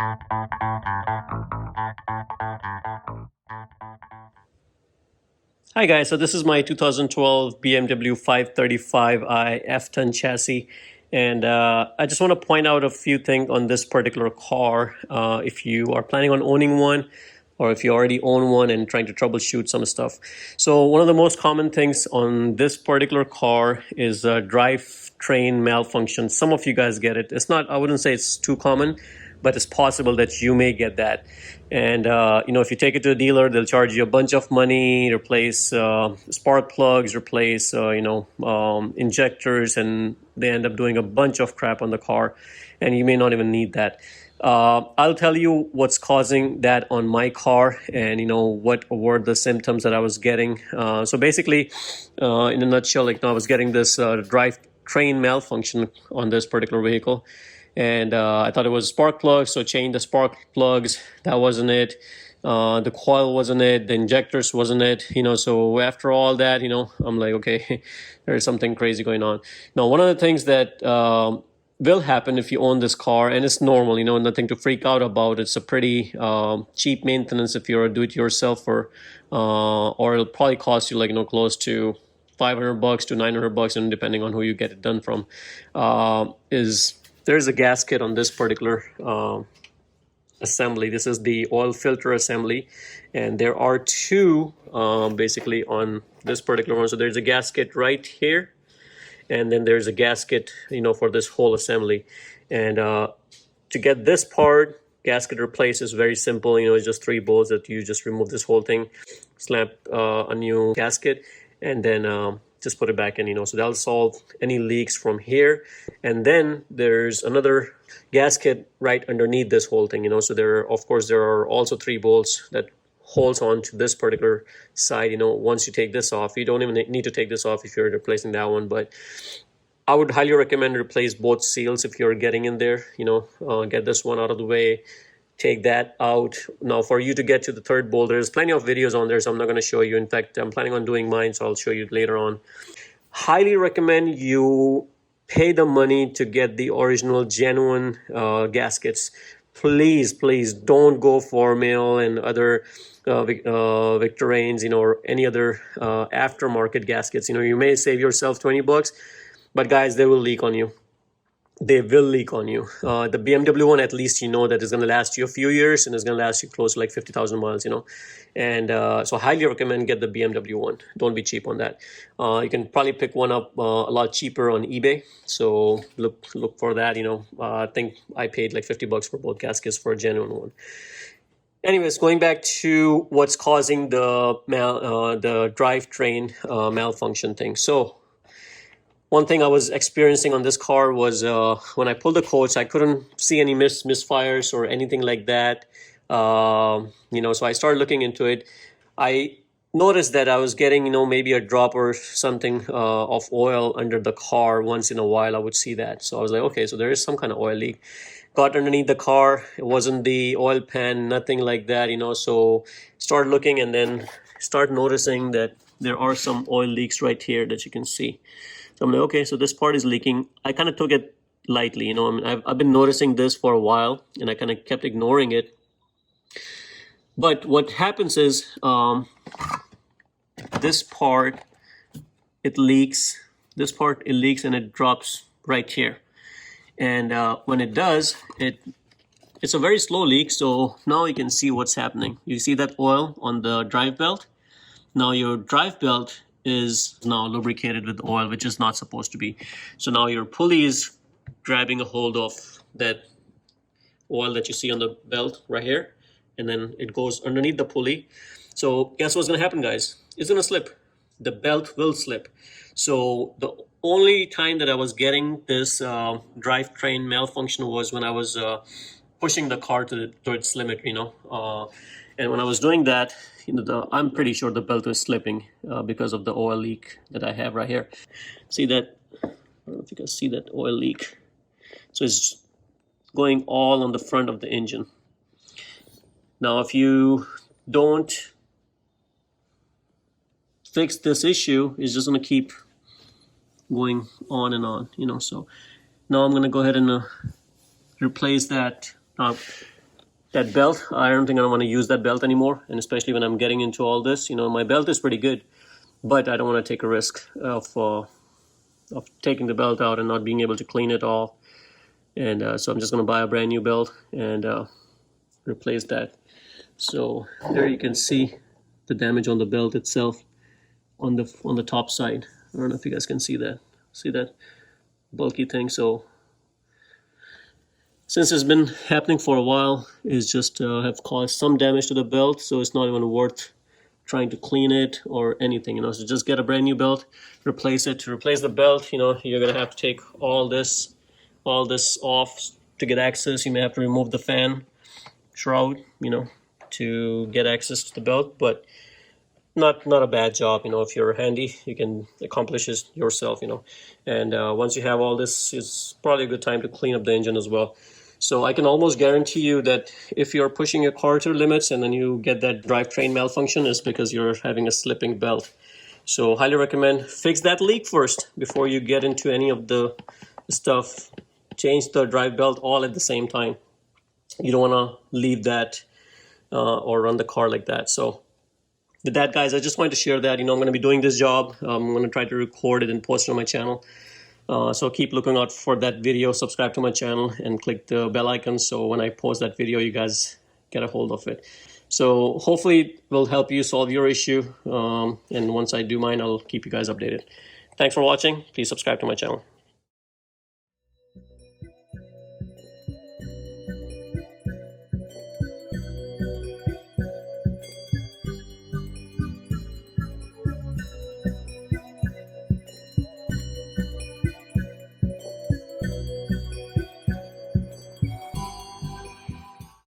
Hi guys, so this is my 2012 BMW 535i F10 chassis, and I just want to point out a few things on this particular car. If you are planning on owning one, or if you already own one and trying to troubleshoot some stuff. So one of the most common things on this particular car is drivetrain malfunction. Some of you guys get it. It's not, I wouldn't say it's too common, but it's possible that you may get that. And you know, if you take it to a dealer, they'll charge you a bunch of money, replace spark plugs, replace injectors, and they end up doing a bunch of crap on the car, and you may not even need that. I'll tell you what's causing that on my car, and you know what were the symptoms that I was getting. So basically, in a nutshell, I was getting this drivetrain malfunction on this particular vehicle. And I thought it was spark plugs, so changed the spark plugs. That wasn't it. The coil wasn't it. The injectors wasn't it. So after all that, I'm like, okay, there's something crazy going on. Now, one of the things that will happen if you own this car, and it's normal, nothing to freak out about. It's a pretty cheap maintenance if you're a do-it-yourself, or it'll probably cost you close to $500 to $900, and depending on who you get it done from, there's a gasket on this particular assembly. This is the oil filter assembly, and there are two basically on this particular one. So there's a gasket right here, and then there's a gasket for this whole assembly. And to get this part gasket replaced is very simple. It's just 3 bolts that you just remove this whole thing, slap a new gasket, and then just put it back in, so that'll solve any leaks from here. And then there's another gasket right underneath this whole thing, so there are also 3 bolts that holds on to this particular side. Once you take this off, you don't even need to take this off if you're replacing that one, but I would highly recommend replace both seals if you're getting in there. Get this one out of the way, take that out. Now, for you to get to the 3rd bolt, there's plenty of videos on there, so I'm not going to show you. In fact, I'm planning on doing mine, so I'll show you later on. Highly recommend you pay the money to get the original, genuine gaskets. Please don't go for mail and other DRIVETRAINs, or any other aftermarket gaskets. You may save yourself $20, but guys, they will leak on you. They will leak on you. The BMW one, at least that is going to last you a few years, and it's going to last you close to like 50,000 miles, And so highly recommend get the BMW one. Don't be cheap on that. You can probably pick one up a lot cheaper on eBay. So look for that. I think I paid like $50 for both gaskets for a genuine one. Anyways, going back to what's causing the drivetrain malfunction thing. So one thing I was experiencing on this car was when I pulled the coach, I couldn't see any misfires or anything like that. So I started looking into it. I noticed that I was getting, maybe a drop or something of oil under the car. Once in a while, I would see that. So I was like, okay, so there is some kind of oil leak. Got underneath the car. It wasn't the oil pan, nothing like that, So started looking, and then start noticing that there are some oil leaks right here that you can see. So I'm like, okay, so this part is leaking. I kind of took it lightly, I've been noticing this for a while, and I kind of kept ignoring it. But what happens is this part, it leaks. This part, it leaks, and it drops right here. And when it does, it's a very slow leak. So now you can see what's happening. You see that oil on the drive belt? Now your drive belt is now lubricated with oil, which is not supposed to be. So now your pulley is grabbing a hold of that oil that you see on the belt right here, and then it goes underneath the pulley. So guess what's going to happen, guys? It's going to slip. The belt will slip. So the only time that I was getting this drivetrain malfunction was when I was pushing the car to its limit, and when I was doing that, I'm pretty sure the belt was slipping because of the oil leak that I have right here. See that? I don't know if you can see that oil leak. So it's going all on the front of the engine. Now, if you don't fix this issue, it's just going to keep going on and on, So now I'm going to go ahead and replace that. that belt. I don't think I want to use that belt anymore, and especially when I'm getting into all this, you know, my belt is pretty good, but I don't want to take a risk of taking the belt out and not being able to clean it all. And so I'm just going to buy a brand new belt and replace that. So there you can see the damage on the belt itself on the top side. I don't know if you guys can see that. See that bulky thing? So since it's been happening for a while, it's just have caused some damage to the belt, so it's not even worth trying to clean it or anything, you know. So just get a brand new belt, replace it. To replace the belt, you know, you're gonna have to take all this off to get access. You may have to remove the fan shroud, you know, to get access to the belt, but not a bad job, you know. If you're handy, you can accomplish it yourself, you know. And once you have all this, it's probably a good time to clean up the engine as well. So I can almost guarantee you that if you're pushing your car to limits and then you get that drivetrain malfunction, it's because you're having a slipping belt. So highly recommend fix that leak first before you get into any of the stuff. Change the drive belt all at the same time. You don't want to leave that or run the car like that. So with that, guys, I just wanted to share that. You know, I'm going to be doing this job. I'm going to try to record it and post it on my channel. So keep looking out for that video, subscribe to my channel, and click the bell icon so when I post that video, you guys get a hold of it. So hopefully it will help you solve your issue. And once I do mine, I'll keep you guys updated. Thanks for watching. Please subscribe to my channel.